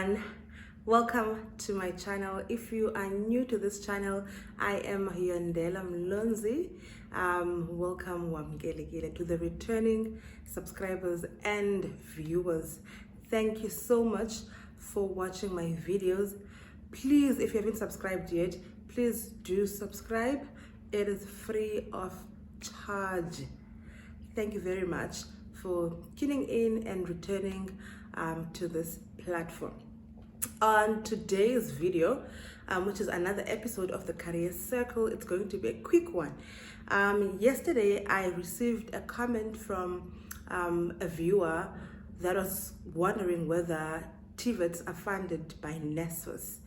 everyone, welcome to my channel. If you are new to this channel, I am Yondela Mlonzi. Welcome Wamgelekile to the returning subscribers and viewers. Thank you so much for watching my videos. Please, if you haven't subscribed yet, please do subscribe. It is free of charge. Thank you very much for tuning in and returning to this platform. On today's video, which is another episode of the Career Circle, it's going to be a quick one. Yesterday, I received a comment from a viewer that was wondering whether TVETs are funded by NSFAS,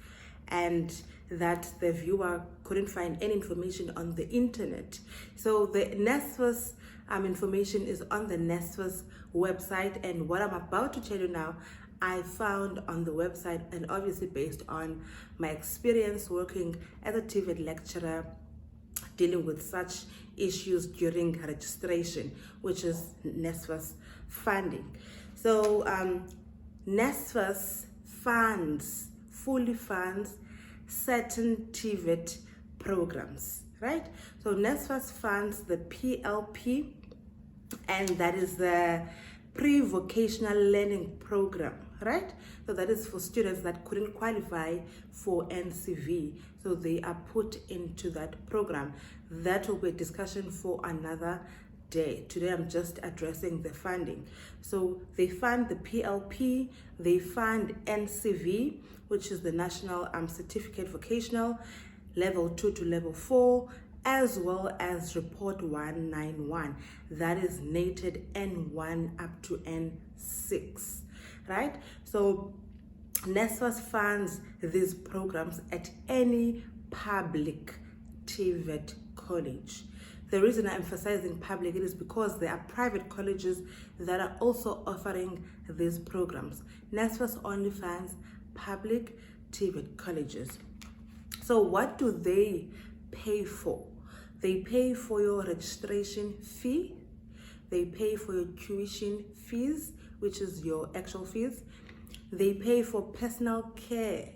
and that the viewer couldn't find any information on the internet. So the NSFAS information is on the NSFAS website, and what I'm about to tell you now I found on the website, and obviously based on my experience working as a TVET lecturer dealing with such issues during registration, which is NSFAS funding. So NSFAS fully funds certain TVET programs, right? So NSFAS funds the PLP, and that is the pre-vocational learning program, right? So that is for students that couldn't qualify for NCV, so they are put into that program. That will be a discussion for another day. Today I'm just addressing the funding. So they fund the PLP, they fund NCV, which is the National Certificate Vocational, Level 2 to Level 4, as well as Report 191, that is NATED N1 up to N6, right? So NSFAS funds these programs at any public TVET college. The reason I'm emphasizing public is because there are private colleges that are also offering these programs. NSFAS only funds public TVET colleges. So what do they pay for? They pay for your registration fee, they pay for your tuition fees, which is your actual fees, they pay for personal care,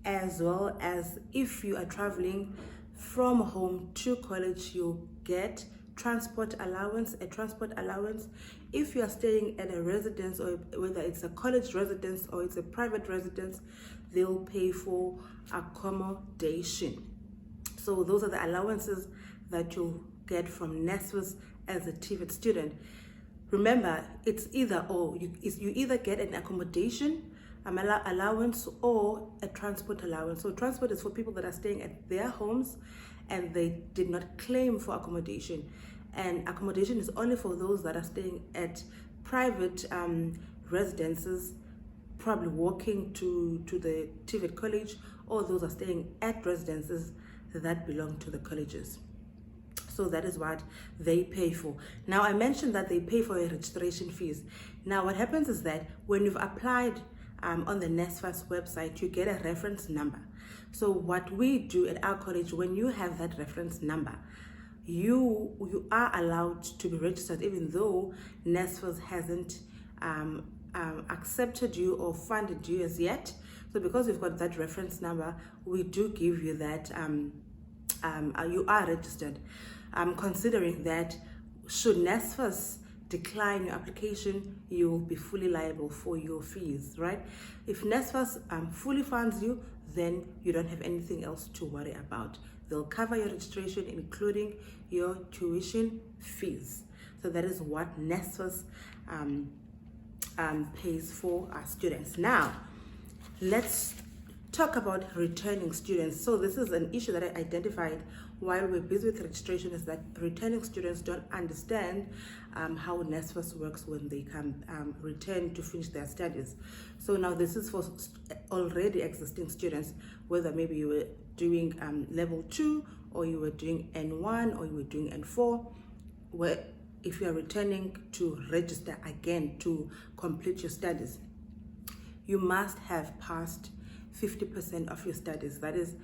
as well as if you are traveling from home to college, you get transport allowance, a transport allowance. If you are staying at a residence, or whether it's a college residence or it's a private residence, they'll pay for accommodation. So those are the allowances that you'll get from NSFAS as a TVET student. Remember, it's either or. You either get an accommodation allowance or a transport allowance. So transport is for people that are staying at their homes and they did not claim for accommodation. And accommodation is only for those that are staying at private residences, probably walking to the TVET college, or those are staying at residences that belong to the colleges. So that is what they pay for. Now, I mentioned that they pay for your registration fees. Now, what happens is that when you've applied on the NSFAS website, you get a reference number. So what we do at our college, when you have that reference number, you are allowed to be registered, even though NSFAS hasn't accepted you or funded you as yet. So because you've got that reference number, we do give you that you are registered. Considering that should NSFAS decline your application, you will be fully liable for your fees, right? If NSFAS fully funds you, then you don't have anything else to worry about. They'll cover your registration, including your tuition fees. So that is what NSFAS pays for our students. Now, let's talk about returning students. So this is an issue that I identified while we're busy with registration, is that returning students don't understand how NSFAS works when they come return to finish their studies. So now this is for already existing students, whether maybe you were doing level 2, or you were doing N1, or you were doing N4, where if you are returning to register again to complete your studies, you must have passed 50% of your studies. That is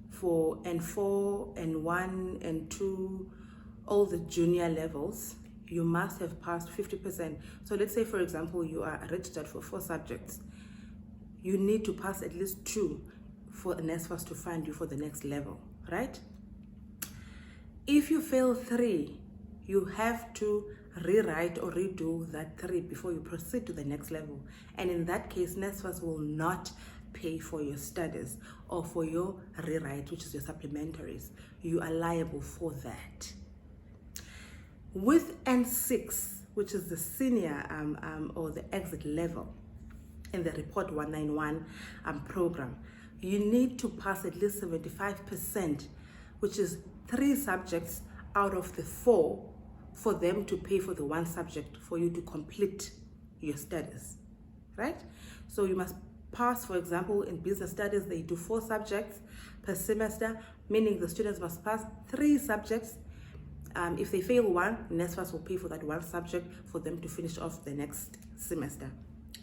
for N4, N1, N2, all the junior levels. You must have passed 50%. So let's say, for example, you are registered for 4 subjects. you need to pass at least 2 for NSFAS to fund you for the next level, right? If you fail 3, you have to rewrite or redo that 3 before you proceed to the next level. And in that case, NSFAS will not pay for your studies or for your rewrite, which is your supplementaries. You are liable for that. With N6, which is the senior or the exit level in the Report 191 program, you need to pass at least 75%, which is 3 subjects out of the 4, for them to pay for the 1 subject for you to complete your studies, right? So you must pass, for example, in business studies, they do 4 subjects per semester, meaning the students must pass 3 subjects. If they fail 1, NSFAS will pay for that 1 subject for them to finish off the next semester,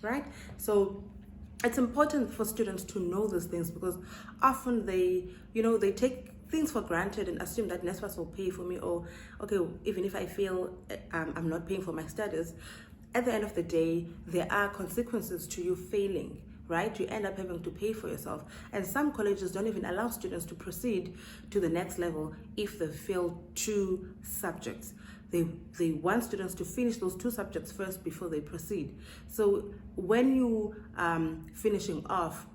right? So it's important for students to know these things, because often they take things for granted and assume that NSFAS will pay for me, or okay, even if I fail, I'm not paying for my studies. At the end of the day, there are consequences to you failing, right? You end up having to pay for yourself. And some colleges don't even allow students to proceed to the next level if they fail 2 subjects. They want students to finish those 2 subjects first before they proceed. So when you finishing off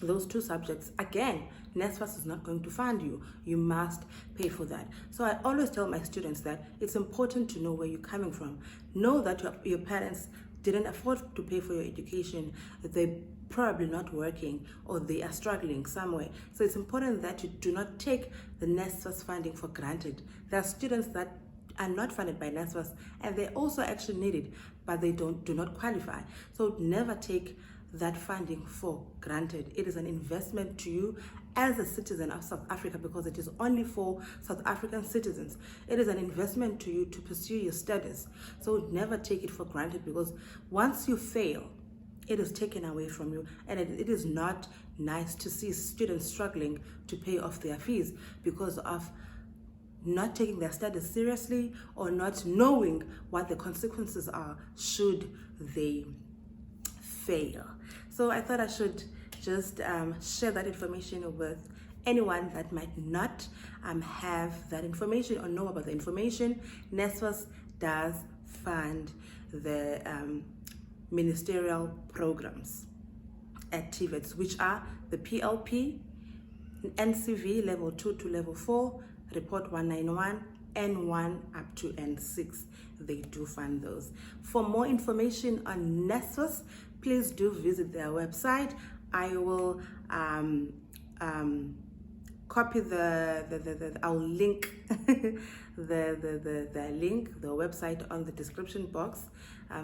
those 2 subjects, again, NSFAS is not going to fund you. You must pay for that. So I always tell my students that it's important to know where you're coming from. Know that your parents didn't afford to pay for your education. They're probably not working, or they are struggling somewhere. So it's important that you do not take the NSFAS funding for granted. There are students that are not funded by NSFAS and they also actually need it, but they do not qualify. So never take that funding for granted. It is an investment to you as a citizen of South Africa, because it is only for South African citizens. It is an investment to you to pursue your studies. So never take it for granted, because once you fail, it is taken away from you, and it is not nice to see students struggling to pay off their fees because of not taking their studies seriously or not knowing what the consequences are should they fail. So I thought I should just share that information with anyone that might not have that information or know about the information. NSFAS does fund the ministerial programs at TVETs, which are the PLP, NCV level 2 to level 4, Report 191, N1 up to N6. They do fund those. For more information on NSFAS, please do visit their website. I will copy I'll link the link, the website, on the description box.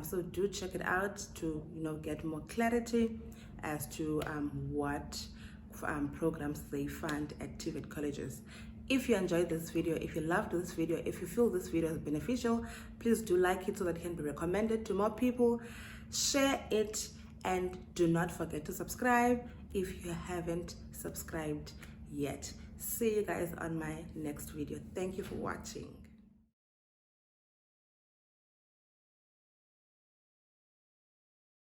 So do check it out to get more clarity as to what programs they fund at TVET colleges. If you enjoyed this video, if you loved this video, if you feel this video is beneficial, please do like it so that it can be recommended to more people. Share it, and do not forget to subscribe if you haven't subscribed yet. See you guys on my next video. Thank you for watching.